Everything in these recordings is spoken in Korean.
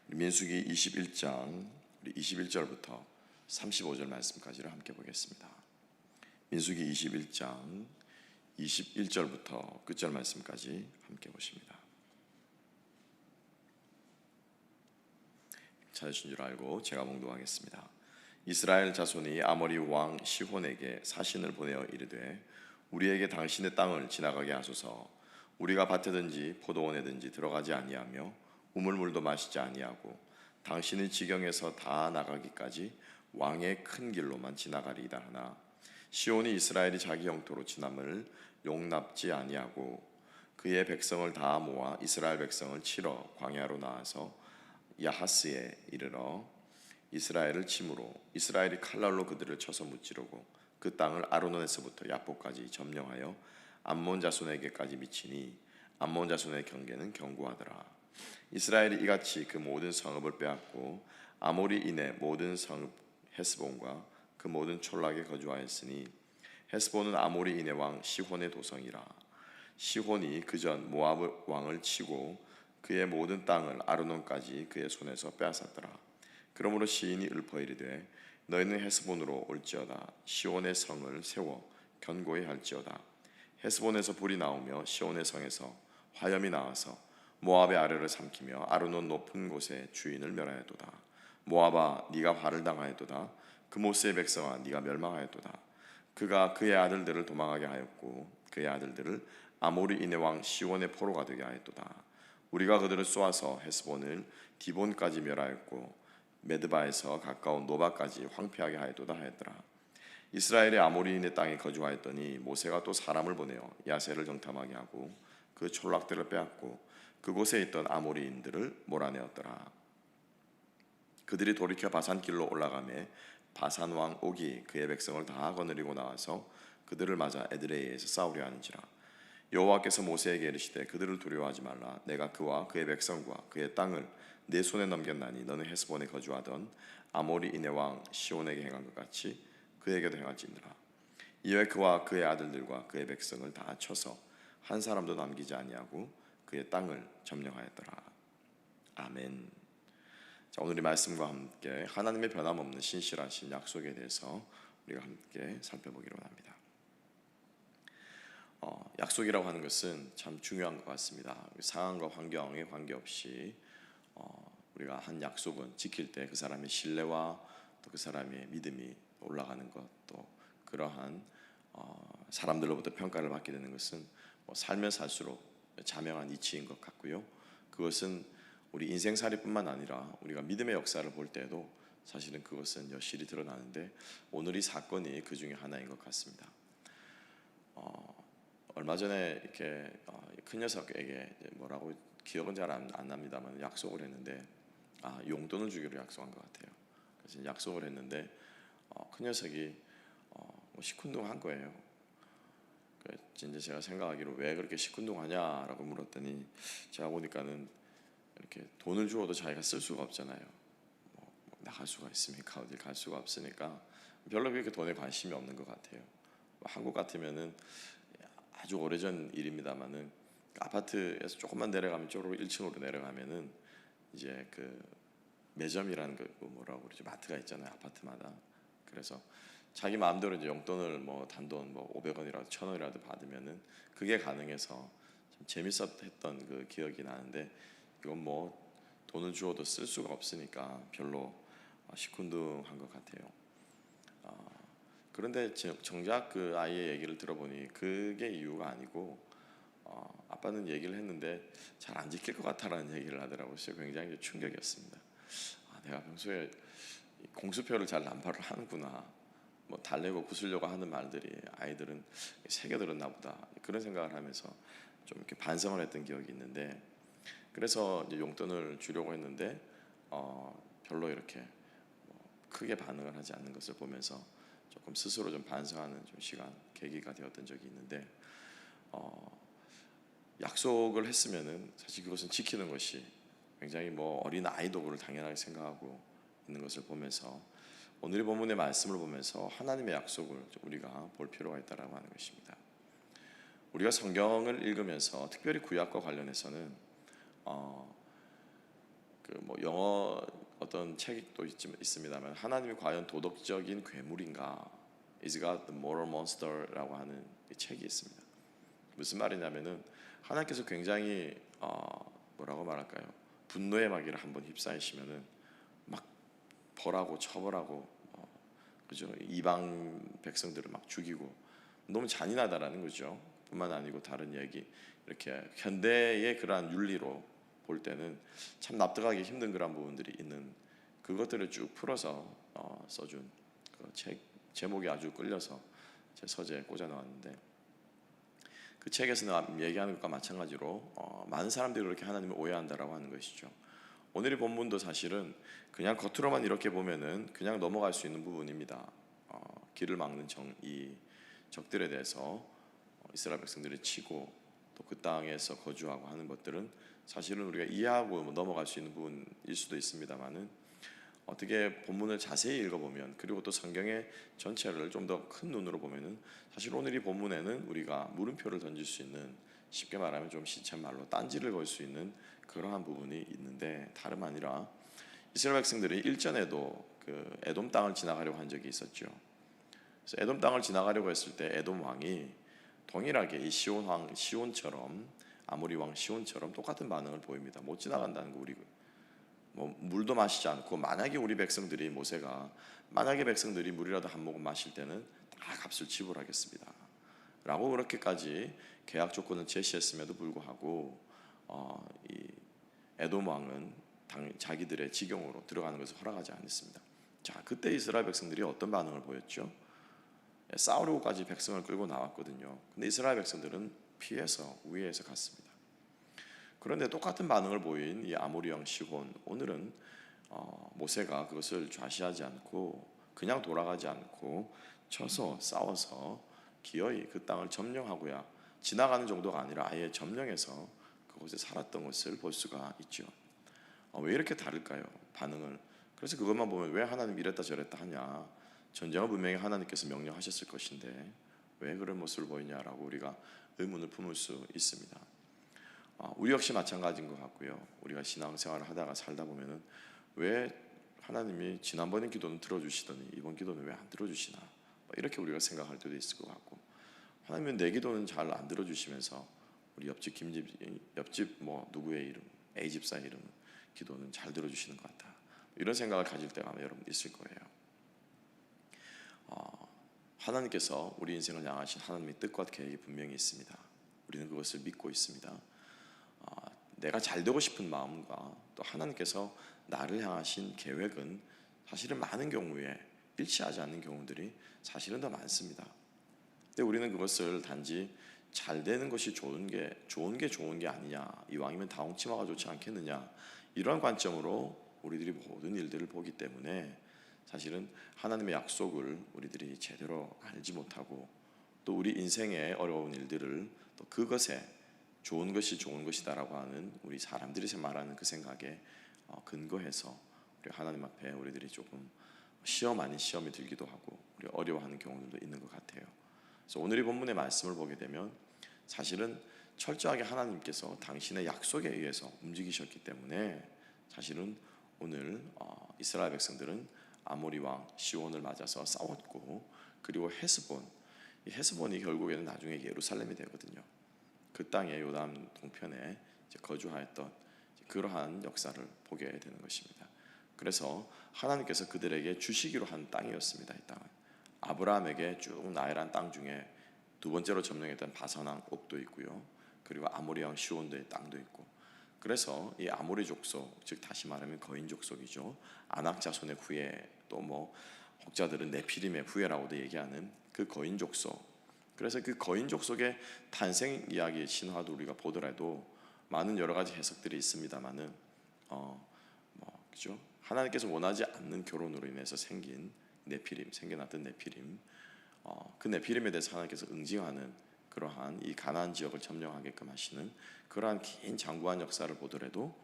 민수기 21장 21절부터 35절 말씀까지를 함께 보겠습니다. 민수기 21장 21절부터 끝절 말씀까지 함께 보십니다. 찾으신 줄 알고 제가 봉독하겠습니다. 이스라엘 자손이 아모리 왕 시혼에게 사신을 보내어 이르되 우리에게 당신의 땅을 지나가게 하소서. 우리가 밭에든지 포도원에든지 들어가지 아니하며 우물물도 마시지 아니하고 당신의 지경에서 다 나가기까지 왕의 큰 길로만 지나가리이다 하나 시온이 이스라엘이 자기 영토로 지남을 용납지 아니하고 그의 백성을 다 모아 이스라엘 백성을 치러 광야로 나와서 야하스에 이르러 이스라엘을 치므로 이스라엘이 칼날로 그들을 쳐서 무찌르고 그 땅을 아르논에서부터 야포까지 점령하여 암몬 자손에게까지 미치니 암몬 자손의 경계는 견고하더라. 이스라엘이 이같이 그 모든 성읍을 빼앗고 아모리인의 모든 성읍 헤스본과 그 모든 촌락에 거주하였으니 헤스본은 아모리인의 왕 시혼의 도성이라. 시혼이 그전 모압 왕을 치고 그의 모든 땅을 아르논까지 그의 손에서 빼앗았더라. 그러므로 시인이 읊어 이르되 너희는 헤스본으로 올지어다. 시온의 성을 세워 견고히 할지어다. 헤스본에서 불이 나오며 시온의 성에서 화염이 나와서 모압의 아래를 삼키며 아르논 높은 곳에 주인을 멸하였도다. 모압아 네가 화를 당하였도다. 그모스의 백성아 네가 멸망하였도다. 그가 그의 아들들을 도망하게 하였고 그의 아들들을 아모리인의 왕 시온의 포로가 되게 하였도다. 우리가 그들을 쏘아서 헤스본을 디본까지 멸하였고 메드바에서 가까운 노바까지 황폐하게 하였도다 하였더라. 이스라엘의 아모리인의 땅에 거주하였더니 모세가 또 사람을 보내어 야세를 정탐하게 하고 그 촌락들을 빼앗고 그곳에 있던 아모리인들을 몰아내었더라. 그들이 돌이켜 바산길로 올라가매 바산 왕 옥이 그의 백성을 다 거느리고 나와서 그들을 맞아 에드레이에서 싸우려 하는지라. 여호와께서 모세에게 이르시되 그들을 두려워하지 말라. 내가 그와 그의 백성과 그의 땅을 내 손에 넘겼나니 너는 헤스본에 거주하던 아모리인의 왕 시온에게 행한 것 같이 그에게도 행할지니라. 이에 그와 그의 아들들과 그의 백성을 다 쳐서 한 사람도 남기지 아니하고 그의 땅을 점령하였더라. 아멘. 자, 오늘의 말씀과 함께 하나님의 변함없는 신실하신 약속에 대해서 우리가 함께 살펴보기로 합니다. 약속이라고 하는 것은 참 중요한 것 같습니다. 상황과 환경에 관계없이 우리가 한 약속은 지킬 때 그 사람의 신뢰와 또 그 사람의 믿음이 올라가는 것, 또 그러한 사람들로부터 평가를 받게 되는 것은 살면 살수록 자명한 이치인 것 같고요. 그것은 우리 인생살이뿐만 아니라 우리가 믿음의 역사를 볼 때도 사실은 그것은 여실히 드러나는데 오늘 이 사건이 그 중에 하나인 것 같습니다. 얼마 전에 이렇게 큰 녀석에게 뭐라고 기억은 잘 안 납니다만 약속을 했는데 용돈을 주기로 약속한 것 같아요. 그래서 약속을 했는데 큰 녀석이 시큰둥한 거예요. 이제 제가 생각하기로 왜 그렇게 시큰둥하냐라고 물었더니 제가 보니까는 이렇게 돈을 주어도 자기가 쓸 수가 없잖아요. 나갈 수가 있습니까? 어딜 갈 수가 없으니까 별로 그렇게 돈에 관심이 없는 것 같아요. 한국 같으면은 아주 오래전 일입니다만은 아파트에서 조금만 내려가면 쪽으로 1층으로 내려가면은 이제 그 매점이라는 거 뭐라고 그러죠? 마트가 있잖아요. 아파트마다. 그래서 자기 마음대로 이제 용돈을 단돈 500원이라도 1000원이라도 받으면은 그게 가능해서 좀 재밌었던 그 기억이 나는데 이건 돈을 주어도 쓸 수가 없으니까 별로 시큰둥한 것 같아요. 그런데 정작 그 아이의 얘기를 들어보니 그게 이유가 아니고 아빠는 얘기를 했는데 잘 안 지킬 것 같다라는 얘기를 하더라고요. 굉장히 충격이었습니다. 내가 평소에 공수표를 잘 남발을 하는구나. 달래고 부수려고 하는 말들이 아이들은 새겨들었나 보다 그런 생각을 하면서 좀 이렇게 반성을 했던 기억이 있는데 그래서 이제 용돈을 주려고 했는데 별로 이렇게 크게 반응을 하지 않는 것을 보면서 조금 스스로 좀 반성하는 좀 시간 계기가 되었던 적이 있는데 약속을 했으면은 사실 그것은 지키는 것이 굉장히 어린 아이도 그걸 당연하게 생각하고 있는 것을 보면서 오늘의 본문의 말씀을 보면서 하나님의 약속을 우리가 볼 필요가 있다라고 하는 것입니다. 우리가 성경을 읽으면서 특별히 구약과 관련해서는 어떤 책도 있습니다만 하나님이 과연 도덕적인 괴물인가? Is God the moral monster라고 하는 책이 있습니다. 무슨 말이냐면은 하나님께서 굉장히 뭐라고 말할까요? 분노의 마귀를 한번 휩싸이시면은 막 벌하고 처벌하고 그죠? 이방 백성들을 막 죽이고 너무 잔인하다라는 거죠. 뿐만 아니고 다른 얘기 이렇게 현대의 그러한 윤리로 볼 때는 참 납득하기 힘든 그런 부분들이 있는 그것들을 쭉 풀어서 써준 그 책 제목이 아주 끌려서 제 서재에 꽂아 놓았는데 그 책에서 얘기하는 것과 마찬가지로 많은 사람들이 그렇게 하나님을 오해한다라고 하는 것이죠. 오늘의 본문도 사실은 그냥 겉으로만 이렇게 보면은 그냥 넘어갈 수 있는 부분입니다. 길을 막는 이 적들에 대해서 이스라엘 백성들이 치고 또 그 땅에서 거주하고 하는 것들은 사실은 우리가 이해하고 넘어갈 수 있는 부분일 수도 있습니다만은 어떻게 본문을 자세히 읽어보면 그리고 또 성경의 전체를 좀 더 큰 눈으로 보면은 사실 오늘 이 본문에는 우리가 물음표를 던질 수 있는 쉽게 말하면 좀 시쳇말로 딴지를 걸 수 있는 그러한 부분이 있는데 다름 아니라 이스라엘 백성들이 일전에도 그 에돔 땅을 지나가려고 한 적이 있었죠. 그래서 에돔 땅을 지나가려고 했을 때 에돔 왕이 동일하게 이 시온처럼 아모리 왕 시온처럼 똑같은 반응을 보입니다. 못 지나간다는 거 우리 뭐 물도 마시지 않고 만약에 우리 백성들이 모세가 만약에 백성들이 물이라도 한 모금 마실 때는 다 값을 지불하겠습니다. 라고 그렇게까지 계약 조건을 제시했음에도 불구하고 이 에돔 왕은 자기들의 지경으로 들어가는 것을 허락하지 않았습니다. 자, 그때 이스라엘 백성들이 어떤 반응을 보였죠? 싸우려고까지 백성을 끌고 나왔거든요. 근데 이스라엘 백성들은 피해서 우회해서 갔습니다. 그런데 똑같은 반응을 보인 이 아모리 왕 시혼 오늘은 모세가 그것을 좌시하지 않고 그냥 돌아가지 않고 쳐서 싸워서 기어이 그 땅을 점령하고야 지나가는 정도가 아니라 아예 점령해서 그곳에 살았던 것을 볼 수가 있죠. 왜 이렇게 다를까요? 반응을. 그래서 그것만 보면 왜 하나님 이랬다 저랬다 하냐? 전쟁은 분명히 하나님께서 명령하셨을 것인데 왜 그런 모습을 보이냐라고 우리가 의문을 품을 수 있습니다. 우리 역시 마찬가지인 것 같고요. 우리가 신앙생활을 하다가 살다 보면은 왜 하나님이 지난번에 기도는 들어주시더니 이번 기도는 왜 안 들어주시나 이렇게 우리가 생각할 때도 있을 것 같고 하나님은 내 기도는 잘 안 들어주시면서 우리 옆집 뭐 누구의 이름 A 집사 이름 기도는 잘 들어주시는 것 같다 이런 생각을 가질 때가 아마 여러분 있을 거예요. 하나님께서 우리 인생을 향하신 하나님의 뜻과 계획이 분명히 있습니다. 우리는 그것을 믿고 있습니다. 내가 잘 되고 싶은 마음과 또 하나님께서 나를 향하신 계획은 사실은 많은 경우에 일치하지 않는 경우들이 사실은 더 많습니다. 근데 우리는 그것을 단지 잘 되는 것이 좋은 게 아니냐 이왕이면 다홍치마가 좋지 않겠느냐 이런 관점으로 우리들이 모든 일들을 보기 때문에 사실은 하나님의 약속을 우리들이 제대로 알지 못하고 또 우리 인생의 어려운 일들을 또 그것에 좋은 것이 좋은 것이다라고 하는 우리 사람들이 말하는 그 생각에 근거해서 우리 하나님 앞에 우리들이 조금 시험 아닌 시험이 들기도 하고 우리 어려워하는 경우들도 있는 것 같아요. 그래서 오늘 이 본문의 말씀을 보게 되면 사실은 철저하게 하나님께서 당신의 약속에 의해서 움직이셨기 때문에 사실은 오늘 이스라엘 백성들은 아모리 왕 시온을 맞아서 싸웠고 그리고 이 헤스본이 결국에는 나중에 예루살렘이 되거든요. 그 땅의 요단 동편에 거주하였던 그러한 역사를 보게 되는 것입니다. 그래서 하나님께서 그들에게 주시기로 한 땅이었습니다. 이 땅은 아브라함에게 쭉 나열한 땅 중에 두 번째로 점령했던 바산왕 옥도 있고요. 그리고 아모리 왕 시온의 땅도 있고 그래서 이 아모리 족속 즉 다시 말하면 거인 족속이죠. 아낙 자손의 후예 또 뭐 혹자들은 네피림의 후예라고도 얘기하는 그 거인 족속 그래서 그 거인 족속의 탄생 이야기의 신화도 우리가 보더라도 많은 여러 가지 해석들이 있습니다만은 그죠? 하나님께서 원하지 않는 결혼으로 인해서 생겨났던 네피림 그 네피림에 대해서 하나님께서 응징하는 그러한 이 가나안 지역을 점령하게끔 하시는 그러한 긴 장구한 역사를 보더라도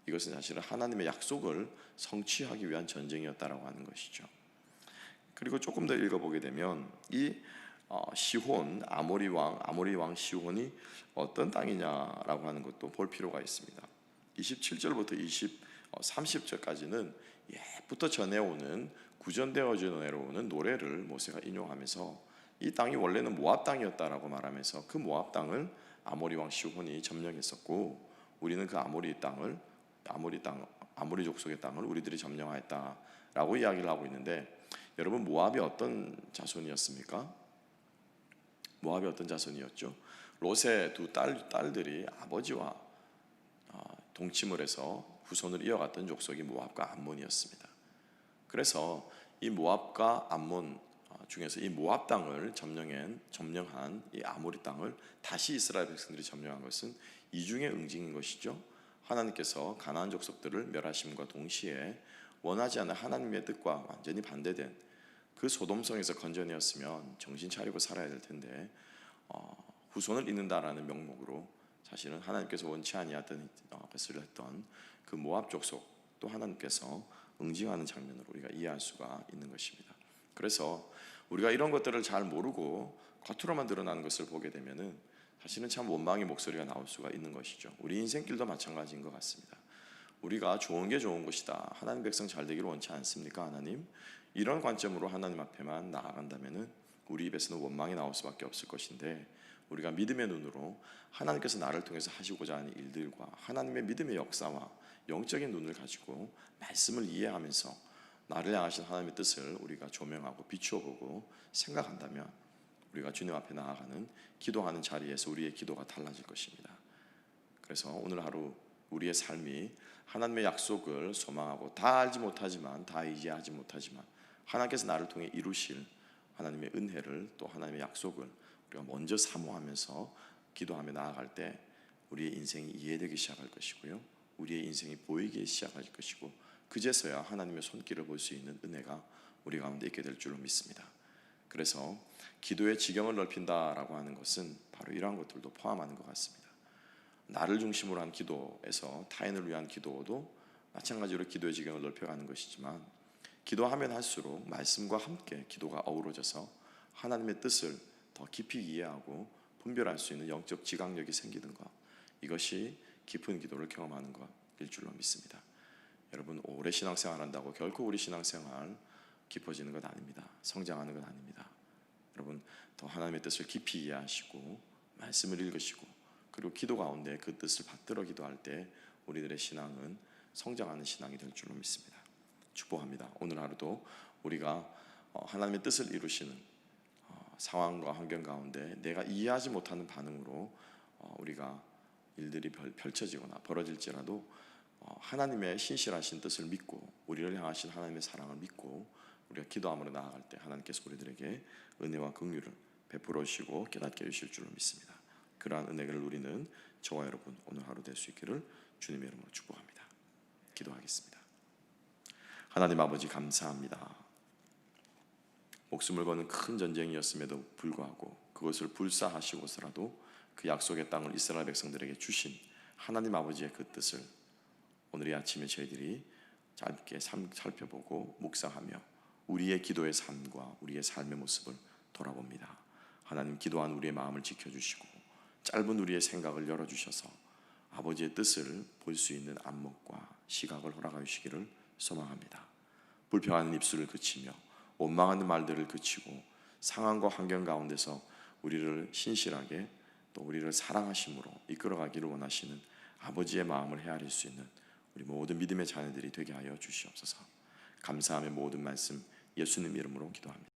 이것은 사실은 하나님의 약속을 성취하기 위한 전쟁이었다라고 하는 것이죠. 그리고 조금 더 읽어보게 되면 이 시혼 아모리 왕 시혼이 어떤 땅이냐라고 하는 것도 볼 필요가 있습니다. 27절부터 30절까지는 옛부터 전해오는 구전되어져 내려오는 노래를 모세가 인용하면서 이 땅이 원래는 모압 땅이었다라고 말하면서 그 모압 땅을 아모리 왕 시혼이 점령했었고 우리는 그 아모리 족속의 땅을 우리들이 점령하였다라고 이야기를 하고 있는데, 여러분 모압이 어떤 자손이었습니까? 모압이 어떤 자손이었죠? 롯의 두 딸들이 아버지와 동침을 해서 후손을 이어갔던 족속이 모압과 암몬이었습니다. 그래서 이 모압과 암몬 중에서 이 모압 땅을 점령한 이 아모리 땅을 다시 이스라엘 백성들이 점령한 것은 이중의 응징인 것이죠. 하나님께서 가나안 족속들을 멸하심과 동시에 원하지 않는 하나님의 뜻과 완전히 반대된 그 소돔성에서 건져내었으면 정신 차리고 살아야 될 텐데 후손을 잇는다라는 명목으로 사실은 하나님께서 원치 아니했던 것을 했던 그 모압 족속 또 하나님께서 응징하는 장면으로 우리가 이해할 수가 있는 것입니다. 그래서 우리가 이런 것들을 잘 모르고 겉으로만 드러나는 것을 보게 되면은 사실은 참 원망의 목소리가 나올 수가 있는 것이죠. 우리 인생길도 마찬가지인 것 같습니다. 우리가 좋은 게 좋은 것이다, 하나님 백성 잘 되기를 원치 않습니까 하나님? 이런 관점으로 하나님 앞에만 나아간다면은 우리 입에서는 원망이 나올 수밖에 없을 것인데, 우리가 믿음의 눈으로 하나님께서 나를 통해서 하시고자 하는 일들과 하나님의 믿음의 역사와 영적인 눈을 가지고 말씀을 이해하면서 나를 향하신 하나님의 뜻을 우리가 조명하고 비추어 보고 생각한다면 우리가 주님 앞에 나아가는 기도하는 자리에서 우리의 기도가 달라질 것입니다. 그래서 오늘 하루 우리의 삶이 하나님의 약속을 소망하고 다 알지 못하지만 다 이해하지 못하지만 하나님께서 나를 통해 이루실 하나님의 은혜를 또 하나님의 약속을 우리가 먼저 사모하면서 기도하며 나아갈 때 우리의 인생이 이해되기 시작할 것이고요, 우리의 인생이 보이기 시작할 것이고 그제서야 하나님의 손길을 볼 수 있는 은혜가 우리 가운데 있게 될 줄로 믿습니다. 그래서 기도의 지경을 넓힌다라고 하는 것은 바로 이러한 것들도 포함하는 것 같습니다. 나를 중심으로 한 기도에서 타인을 위한 기도도 마찬가지로 기도의 지경을 넓혀가는 것이지만, 기도하면 할수록 말씀과 함께 기도가 어우러져서 하나님의 뜻을 더 깊이 이해하고 분별할 수 있는 영적 지각력이 생기는 것, 이것이 깊은 기도를 경험하는 것일 줄로 믿습니다. 여러분, 오래 신앙생활 한다고 결코 우리 신앙생활 깊어지는 것 아닙니다. 성장하는 것 아닙니다. 여러분, 더 하나님의 뜻을 깊이 이해하시고 말씀을 읽으시고 그리고 기도 가운데 그 뜻을 받들어 기도할 때 우리들의 신앙은 성장하는 신앙이 될 줄로 믿습니다. 축복합니다. 오늘 하루도 우리가 하나님의 뜻을 이루시는 상황과 환경 가운데 내가 이해하지 못하는 반응으로 우리가 일들이 펼쳐지거나 벌어질지라도 하나님의 신실하신 뜻을 믿고 우리를 향하신 하나님의 사랑을 믿고 우리가 기도함으로 나아갈 때 하나님께서 우리들에게 은혜와 긍휼을 베풀어 주시고 깨닫게 해주실 줄로 믿습니다. 그러한 은혜를 누리는 저와 여러분 오늘 하루 될 수 있기를 주님의 이름으로 축복합니다. 기도하겠습니다. 하나님 아버지, 감사합니다. 목숨을 거는 큰 전쟁이었음에도 불구하고 그것을 불사하시고서라도 그 약속의 땅을 이스라엘 백성들에게 주신 하나님 아버지의 그 뜻을 오늘 이 아침에 저희들이 짧게 살펴보고 묵상하며 우리의 기도의 삶과 우리의 삶의 모습을 돌아봅니다. 하나님, 기도한 우리의 마음을 지켜주시고 짧은 우리의 생각을 열어주셔서 아버지의 뜻을 볼 수 있는 안목과 시각을 허락하여 주시기를 소망합니다. 불평하는 입술을 그치며 원망하는 말들을 그치고 상황과 환경 가운데서 우리를 신실하게 또 우리를 사랑하심으로 이끌어가기를 원하시는 아버지의 마음을 헤아릴 수 있는 우리 모든 믿음의 자녀들이 되게 하여 주시옵소서. 감사하며 모든 말씀 예수님 이름으로 기도합니다.